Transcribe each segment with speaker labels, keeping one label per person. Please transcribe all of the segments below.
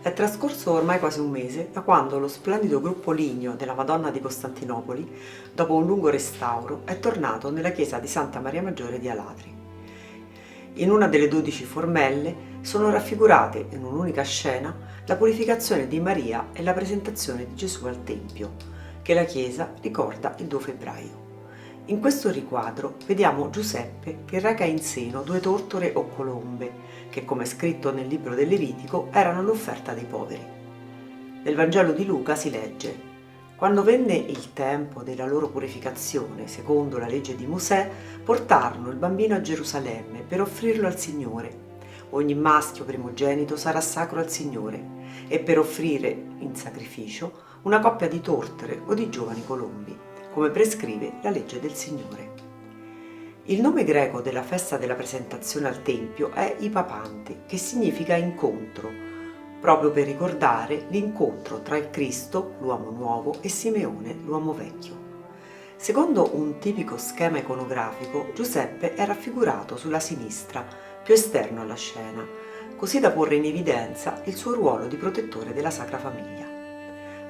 Speaker 1: È trascorso ormai quasi un mese da quando lo splendido gruppo ligneo della Madonna di Costantinopoli, dopo un lungo restauro, è tornato nella chiesa di Santa Maria Maggiore di Alatri. In una delle 12 formelle sono raffigurate in un'unica scena la purificazione di Maria e la presentazione di Gesù al Tempio, che la chiesa ricorda il 2 febbraio. In questo riquadro vediamo Giuseppe che reca in seno 2 tortore o colombe, che come scritto nel libro del Levitico erano l'offerta dei poveri. Nel Vangelo di Luca si legge: quando venne il tempo della loro purificazione, secondo la legge di Mosè, portarono il bambino a Gerusalemme per offrirlo al Signore. Ogni maschio primogenito sarà sacro al Signore, e per offrire in sacrificio una coppia di tortere o di giovani colombi, come prescrive la legge del Signore. Il nome greco della festa della presentazione al Tempio è Ipapante, che significa incontro, proprio per ricordare l'incontro tra il Cristo, l'uomo nuovo, e Simeone, l'uomo vecchio. Secondo un tipico schema iconografico, Giuseppe è raffigurato sulla sinistra, più esterno alla scena, così da porre in evidenza il suo ruolo di protettore della Sacra Famiglia.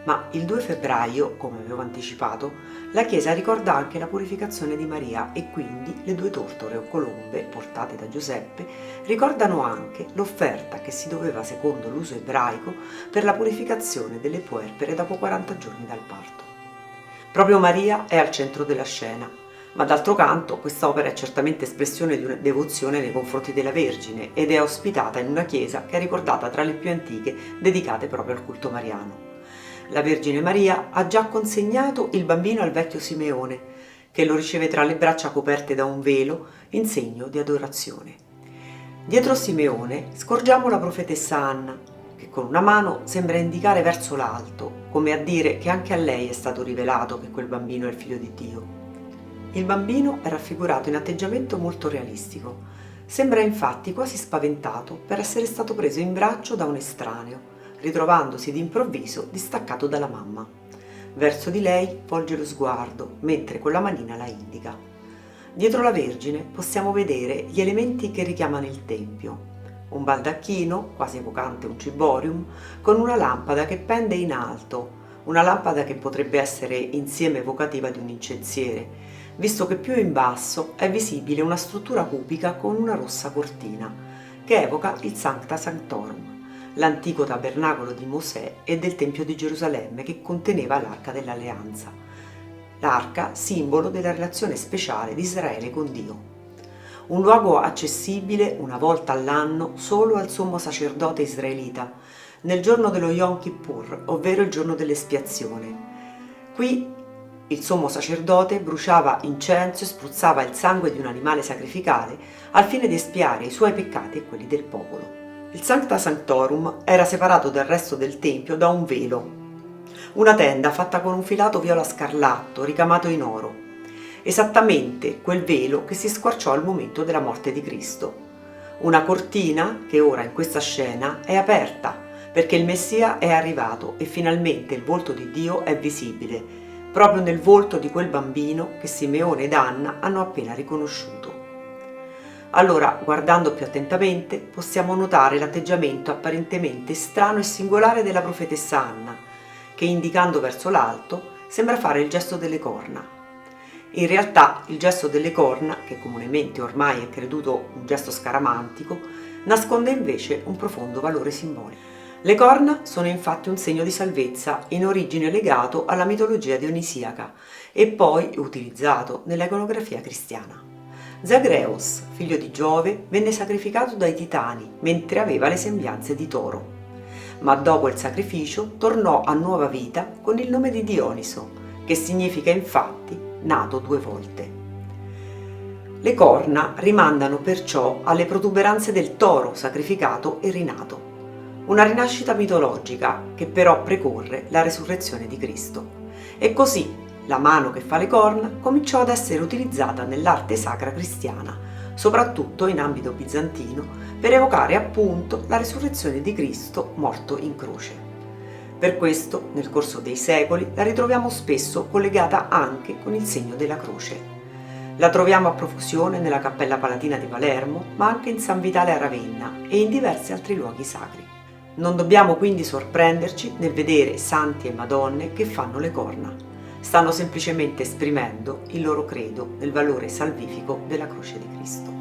Speaker 1: Ma il 2 febbraio, come avevo anticipato, la Chiesa ricorda anche la purificazione di Maria e quindi le 2 tortore o colombe portate da Giuseppe ricordano anche l'offerta che si doveva secondo l'uso ebraico per la purificazione delle puerpere dopo 40 giorni dal parto. Proprio Maria è al centro della scena, ma d'altro canto quest'opera è certamente espressione di una devozione nei confronti della Vergine ed è ospitata in una chiesa che è ricordata tra le più antiche dedicate proprio al culto mariano. La Vergine Maria ha già consegnato il bambino al vecchio Simeone, che lo riceve tra le braccia coperte da un velo in segno di adorazione. Dietro Simeone scorgiamo la profetessa Anna, che con una mano sembra indicare verso l'alto, come a dire che anche a lei è stato rivelato che quel bambino è il figlio di Dio. Il bambino è raffigurato in atteggiamento molto realistico. Sembra infatti quasi spaventato per essere stato preso in braccio da un estraneo, ritrovandosi d'improvviso distaccato dalla mamma. Verso di lei volge lo sguardo, mentre con la manina la indica. Dietro la Vergine possiamo vedere gli elementi che richiamano il Tempio: un baldacchino, quasi evocante un ciborium, con una lampada che pende in alto, una lampada che potrebbe essere insieme evocativa di un incensiere, visto che più in basso è visibile una struttura cubica con una rossa cortina, che evoca il Sancta Sanctorum, l'antico tabernacolo di Mosè e del Tempio di Gerusalemme che conteneva l'Arca dell'Alleanza, l'arca simbolo della relazione speciale di Israele con Dio. Un luogo accessibile una volta all'anno solo al sommo sacerdote israelita, nel giorno dello Yom Kippur, ovvero il giorno dell'espiazione. Qui il sommo sacerdote bruciava incenso e spruzzava il sangue di un animale sacrificale al fine di espiare i suoi peccati e quelli del popolo. Il Sancta Sanctorum era separato dal resto del Tempio da un velo, una tenda fatta con un filato viola scarlatto ricamato in oro, esattamente quel velo che si squarciò al momento della morte di Cristo. Una cortina che ora in questa scena è aperta perché il Messia è arrivato e finalmente il volto di Dio è visibile, proprio nel volto di quel bambino che Simeone ed Anna hanno appena riconosciuto. Allora, guardando più attentamente, possiamo notare l'atteggiamento apparentemente strano e singolare della profetessa Anna, che indicando verso l'alto sembra fare il gesto delle corna. In realtà il gesto delle corna, che comunemente ormai è creduto un gesto scaramantico, nasconde invece un profondo valore simbolico. Le corna sono infatti un segno di salvezza in origine legato alla mitologia dionisiaca e poi utilizzato nell'iconografia cristiana. Zagreus, figlio di Giove, venne sacrificato dai Titani mentre aveva le sembianze di toro, ma dopo il sacrificio tornò a nuova vita con il nome di Dioniso, che significa infatti nato 2 volte. Le corna rimandano perciò alle protuberanze del toro sacrificato e rinato, una rinascita mitologica che però precorre la resurrezione di Cristo. E così la mano che fa le corna cominciò ad essere utilizzata nell'arte sacra cristiana, soprattutto in ambito bizantino, per evocare appunto la risurrezione di Cristo morto in croce. Per questo, nel corso dei secoli, la ritroviamo spesso collegata anche con il segno della croce. La troviamo a profusione nella Cappella Palatina di Palermo, ma anche in San Vitale a Ravenna e in diversi altri luoghi sacri. Non dobbiamo quindi sorprenderci nel vedere santi e madonne che fanno le corna. Stanno semplicemente esprimendo il loro credo nel valore salvifico della croce di Cristo.